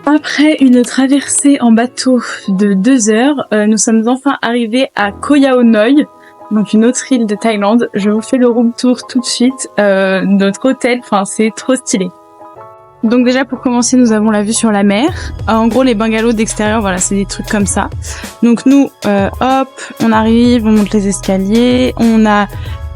Après une traversée en bateau de 2 heures, nous sommes enfin arrivés à Koh Yao Noi, donc une autre île de Thaïlande. Je vous fais le room tour tout de suite. Notre hôtel, enfin c'est trop stylé. Donc déjà pour commencer, nous avons la vue sur la mer. En gros, les bungalows d'extérieur, voilà, c'est des trucs comme ça. Donc nous, hop, on arrive, on monte les escaliers, on a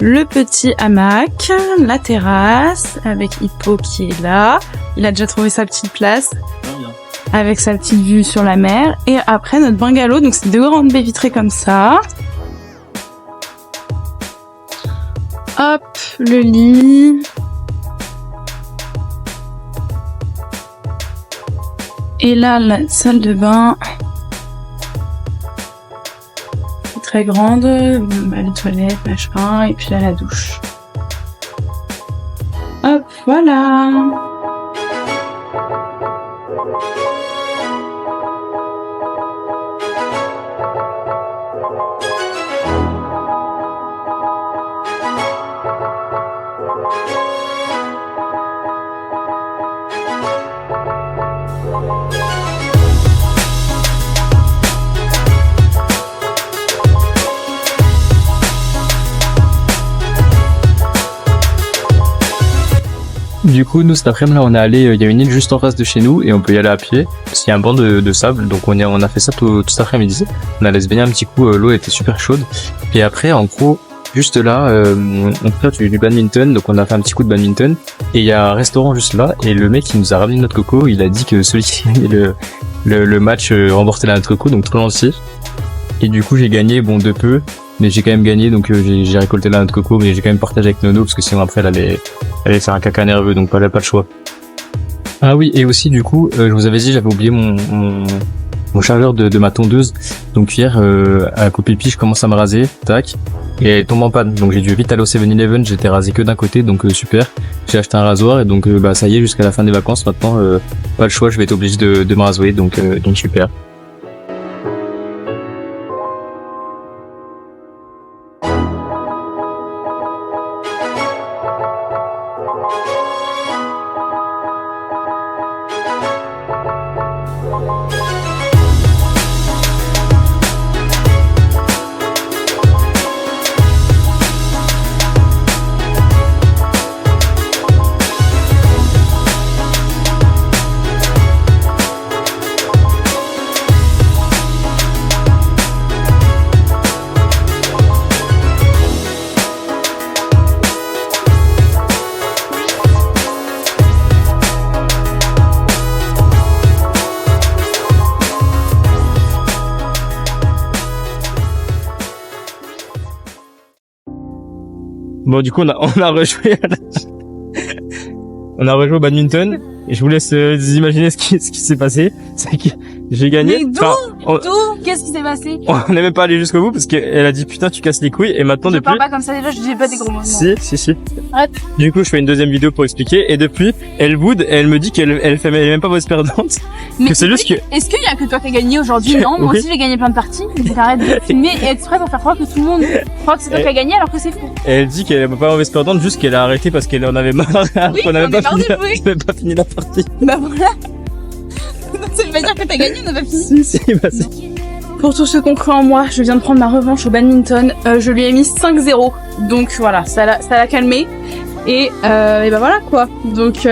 le petit hamac, la terrasse avec Hippo qui est là. Il a déjà trouvé sa petite place avec sa petite vue sur la mer. Et après notre bungalow, donc c'est 2 grandes baies vitrées comme ça. Hop, le lit. Et là, la salle de bain. C'est très grande. Les toilettes, machin. Et puis là, la douche. Hop, voilà. Du coup, nous cet après-midi, là, on est allé, il y a une île juste en face de chez nous et on peut y aller à pied parce qu'il y a un banc de sable. Donc on a fait ça tout cet après-midi. On allait se baigner un petit coup, l'eau était super chaude. Et après, en gros, juste là, on fait du badminton. Donc on a fait un petit coup de badminton et il y a un restaurant juste là. Et le mec qui nous a ramené notre coco, il a dit que celui qui gagnait le match remportait la notre coco, donc trop gentil. Et du coup, j'ai gagné, bon de peu, mais j'ai quand même gagné, donc j'ai récolté la noix de coco, mais j'ai quand même partagé avec Nono parce que sinon après elle allait faire un caca nerveux, donc pas le choix. Ah oui, et aussi du coup, je vous avais dit, j'avais oublié mon chargeur de ma tondeuse. Donc hier, à coup pipi, je commence à me raser, tac, et elle tombe en panne. Donc j'ai dû vite aller au 7-Eleven, j'étais rasé que d'un côté, donc super. J'ai acheté un rasoir et donc ça y est, jusqu'à la fin des vacances maintenant, pas le choix, je vais être obligé de me raser, donc super. Bon, du coup, on a rejoué on a rejoué au badminton et je vous laisse imaginer ce qui s'est passé. C'est que j'ai gagné. Mais d'où qu'est-ce qui s'est passé? On n'est même pas allé jusqu'au bout parce qu'elle a dit putain tu casses les couilles et maintenant je depuis. parle pas comme ça déjà, je dis pas des gros mots. Si. Arrête. Du coup, je fais une deuxième vidéo pour expliquer et depuis, elle boude et elle me dit qu'elle est même pas mauvaise perdante. Mais que c'est juste que. Est-ce qu'il y a que toi qui as gagné aujourd'hui? Non, moi aussi j'ai gagné plein de parties. Donc arrête de filmer exprès pour faire croire que tout le monde croit que c'est toi qui as gagné alors que c'est faux. Elle dit qu'elle est pas mauvaise perdante, juste qu'elle a arrêté parce qu'elle en avait marre. Oui, qu'on avait pas fini la partie. Bah voilà. Ça veut pas dire que t'as gagné, on n'a pas fini. Si, bah si. Pour tous ceux qui ont cru en moi, je viens de prendre ma revanche au badminton. Je lui ai mis 5-0. Donc voilà, ça l'a calmé. Et bah voilà quoi. Donc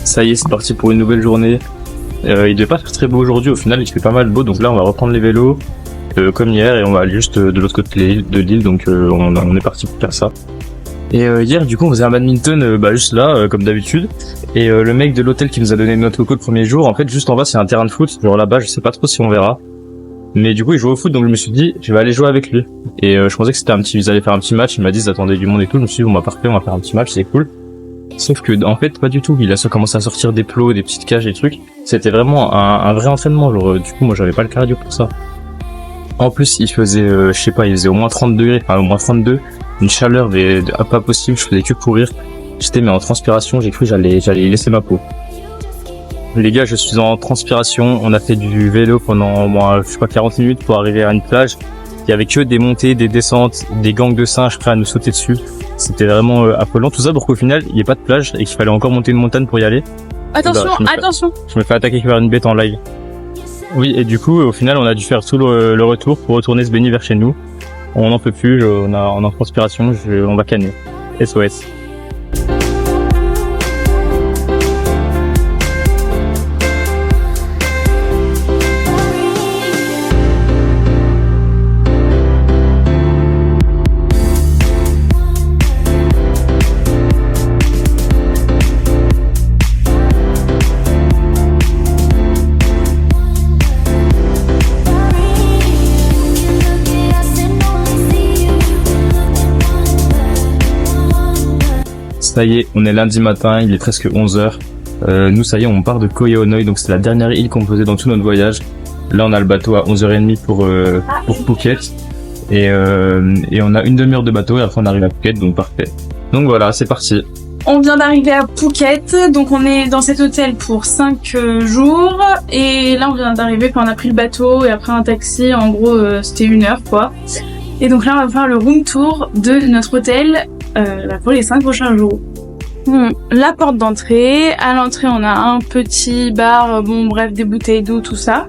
Ça y est, c'est parti pour une nouvelle journée. Il devait pas faire très beau aujourd'hui, au final il fait pas mal beau, donc là on va reprendre les vélos comme hier et on va aller juste de l'autre côté de l'île, donc on est parti pour faire ça. Et hier du coup on faisait un badminton juste là comme d'habitude, et le mec de l'hôtel qui nous a donné notre coco le premier jour, en fait juste en bas c'est un terrain de foot, genre là-bas je sais pas trop si on verra, mais du coup il joue au foot, donc je me suis dit je vais aller jouer avec lui, et je pensais que c'était ils allaient faire un petit match, il m'a dit ils attendaient du monde et tout, je me suis dit bon bah parfait, on va faire un petit match, c'est cool. Sauf que en fait pas du tout. Il a commencé à sortir des plots, des petites cages, des trucs. C'était vraiment un vrai entraînement. Genre du coup moi j'avais pas le cardio pour ça. En plus il faisait je sais pas, il faisait au moins 30 degrés, enfin au moins 32, une chaleur pas possible. Je faisais que courir. J'étais mais en transpiration. J'ai cru j'allais y laisser ma peau. Les gars, je suis en transpiration. On a fait du vélo pendant je sais pas 40 minutes pour arriver à une plage. Il y avait que des montées, des descentes, des gangs de singes prêts à nous sauter dessus. C'était vraiment affolant. Tout ça pour qu'au final, il n'y ait pas de plage et qu'il fallait encore monter une montagne pour y aller. Attention, attention. Je me fais attaquer par une bête en live. Oui, et du coup, au final, on a dû faire tout le retour pour retourner se baigner vers chez nous. On n'en peut plus, on est en transpiration, on va canner. SOS. Ça y est, on est lundi matin, il est presque 11h. Nous, ça y est, on part de Koh Yao Noi, donc c'est la dernière île qu'on faisait dans tout notre voyage. Là, on a le bateau à 11h30 pour Phuket. Et on a une demi-heure de bateau et après on arrive à Phuket, donc parfait. Donc voilà, c'est parti. On vient d'arriver à Phuket, donc on est dans cet hôtel pour 5 jours. Et là, on vient d'arriver, puis on a pris le bateau et après un taxi, en gros, c'était 1 heure, quoi. Et donc là, on va faire le room tour de notre hôtel pour les 5 prochains jours. La porte d'entrée. À l'entrée, on a un petit bar, bref, des bouteilles d'eau, tout ça.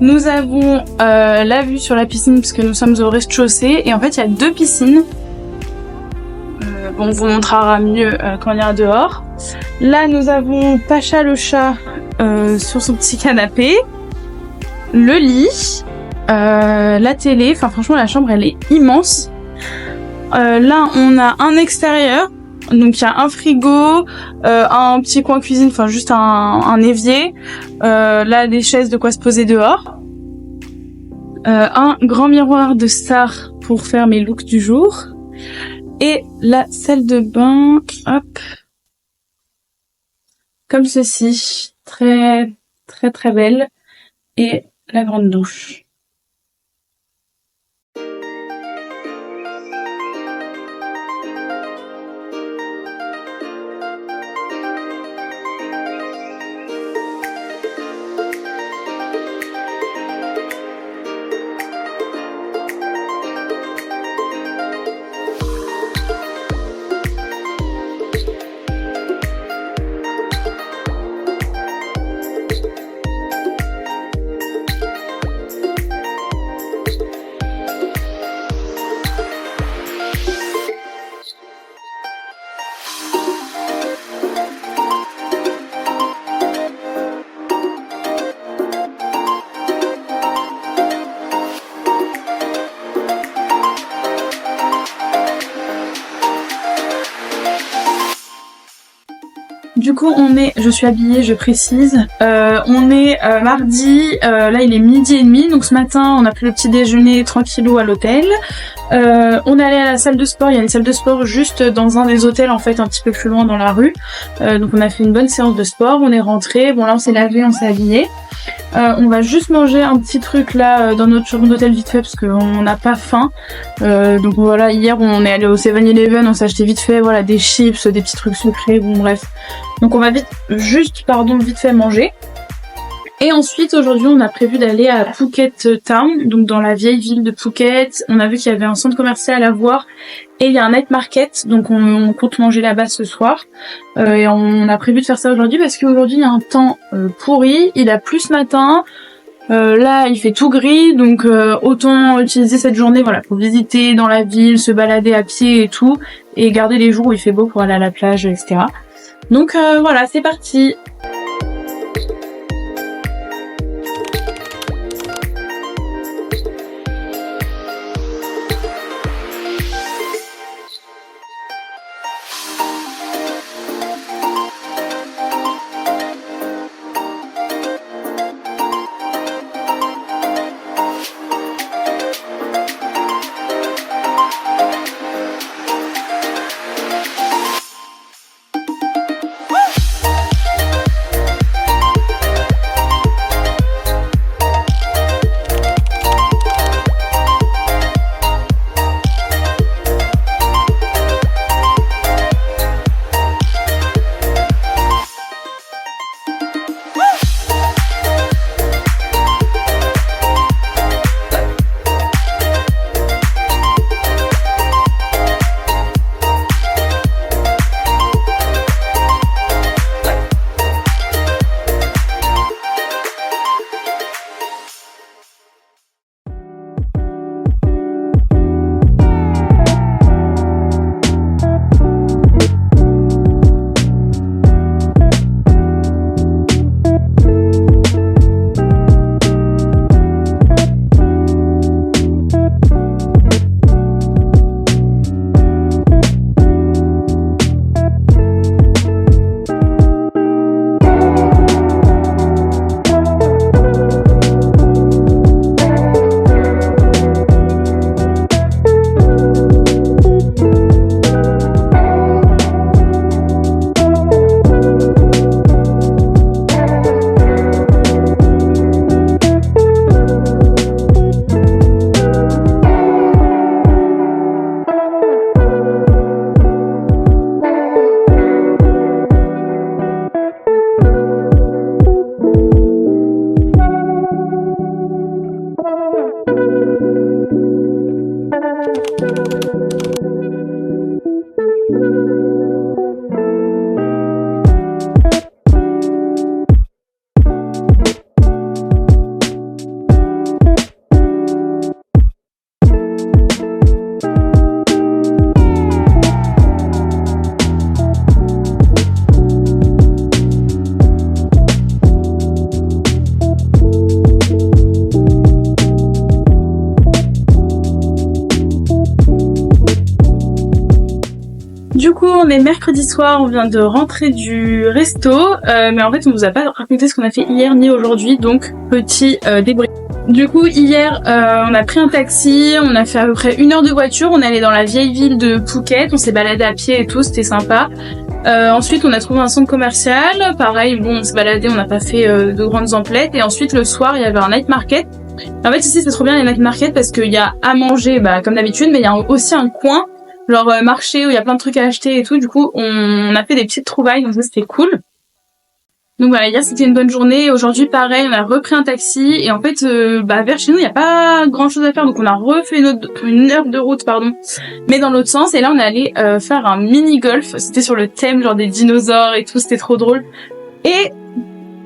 Nous avons la vue sur la piscine parce que nous sommes au rez-de-chaussée. Et en fait, il y a 2 piscines. On vous montrera mieux quand on ira dehors. Là, nous avons Pacha le chat sur son petit canapé. Le lit. La télé. Enfin, franchement, la chambre, elle est immense. Là, on a un extérieur. Donc il y a un frigo, un petit coin cuisine, enfin juste un évier, là des chaises de quoi se poser dehors, un grand miroir de star pour faire mes looks du jour, et la salle de bain, hop, comme ceci, très très très belle, et la grande douche. Du coup, je suis habillée, je précise. On est mardi, là il est 12h30, donc ce matin on a pris le petit déjeuner tranquillou à l'hôtel. On est allé à la salle de sport, il y a une salle de sport juste dans un des hôtels en fait, un petit peu plus loin dans la rue. Donc on a fait une bonne séance de sport, on est rentré, bon là on s'est lavé, on s'est habillé. On va juste manger un petit truc là dans notre chambre d'hôtel vite fait parce qu'on n'a pas faim. Donc voilà, hier on est allé au 7-Eleven, on s'est acheté vite fait voilà des chips, des petits trucs sucrés, bref. Donc on va vite fait manger. Et ensuite aujourd'hui on a prévu d'aller à Phuket Town, donc dans la vieille ville de Phuket. On a vu qu'il y avait un centre commercial à voir et il y a un night market, donc on compte manger là-bas ce soir. Et on a prévu de faire ça aujourd'hui parce qu'aujourd'hui il y a un temps pourri, il a plu ce matin. Là il fait tout gris, donc autant utiliser cette journée voilà pour visiter dans la ville, se balader à pied et tout, et garder les jours où il fait beau pour aller à la plage, etc. Donc voilà, c'est parti. on est mercredi soir, on vient de rentrer du resto, mais en fait on vous a pas raconté ce qu'on a fait hier ni aujourd'hui, donc petit débrief. Du coup hier on a pris un taxi, on a fait à peu près 1 heure de voiture, on est allé dans la vieille ville de Phuket, on s'est baladé à pied et tout, c'était sympa. Ensuite on a trouvé un centre commercial, pareil, bon on s'est baladé, on n'a pas fait de grandes emplettes, et ensuite le soir il y avait un night market. En fait ici c'est trop bien les night market parce qu'il y a à manger comme d'habitude, mais il y a aussi un coin genre marché où il y a plein de trucs à acheter et tout. Du coup on a fait des petites trouvailles, donc ça c'était cool. Donc voilà, hier c'était une bonne journée. Aujourd'hui pareil, on a repris un taxi et en fait vers chez nous il y a pas grand chose à faire, donc on a refait une heure de route mais dans l'autre sens. Et là on est allé faire un mini golf. C'était sur le thème genre des dinosaures et tout, c'était trop drôle. Et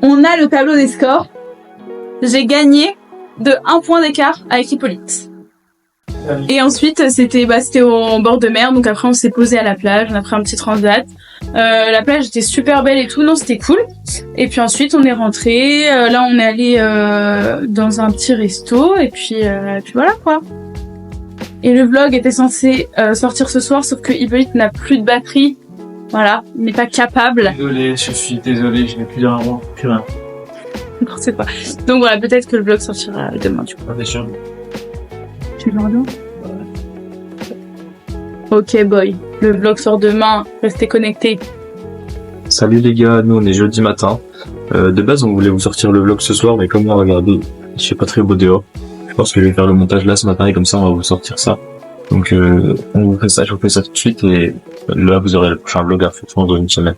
on a le tableau des scores. J'ai gagné de 1 point d'écart avec Hippolyte. Et ensuite c'était au bord de mer, donc après on s'est posé à la plage, on a pris un petit transat. La plage était super belle et tout, non c'était cool. Et puis ensuite on est rentré, là on est allé dans un petit resto et puis voilà quoi. Et le vlog était censé sortir ce soir, sauf que Hippolyte n'a plus de batterie, voilà, il n'est pas capable. Désolé, je suis désolé, je n'ai plus d'argent, plus rien. N'importe quoi. Donc voilà, peut-être que le vlog sortira demain du coup. Bien sûr. Tu veux un Ok boy, le vlog sort demain, restez connectés. Salut les gars, nous on est jeudi matin. De base on voulait vous sortir le vlog ce soir, mais comme on regardé, il fait pas très beau dehors. Je pense que je vais faire le montage là ce matin et comme ça on va vous sortir ça. Donc on vous fait ça, je vous fais ça tout de suite et là vous aurez le prochain vlog à faire dans une semaine.